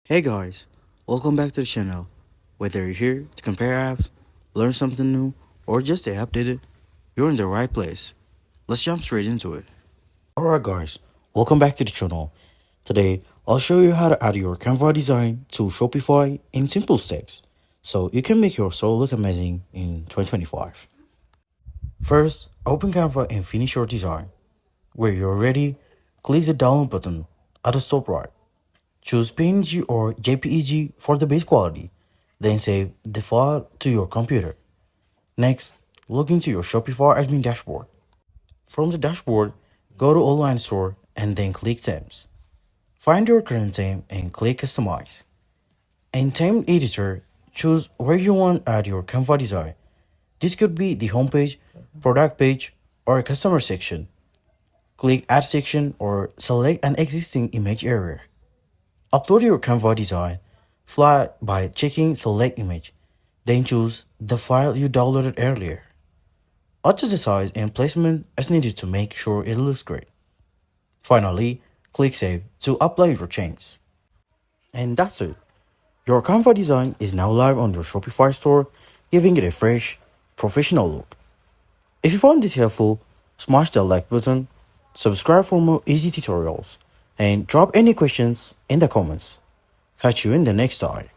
Hey guys, welcome back to the channel. Whether you're here to compare apps, learn something new, or just stay updated, you're in the right place. Let's jump straight into it. Alright guys, welcome back to the channel. Today, I'll show you how to add your Canva design to Shopify in simple steps, so you can make your store look amazing in 2025. First, open Canva and finish your design. Where you're ready, click the download button at the top right. Choose PNG or JPEG for the base quality, then save the file to your computer. Next, log into your Shopify admin dashboard. From the dashboard, go to Online Store and then click Themes. Find your current theme and click Customize. In Theme Editor, choose where you want to add your Canva design. This could be the homepage, product page, or a customer section. Click Add Section or select an existing image area. Upload your Canva design file by checking Select Image, then choose the file you downloaded earlier. Adjust the size and placement as needed to make sure it looks great. Finally, click Save to apply your changes. And that's it. Your Canva design is now live on your Shopify store, giving it a fresh, professional look. If you found this helpful, smash the like button, subscribe for more easy tutorials, and drop any questions in the comments. Catch you in the next time.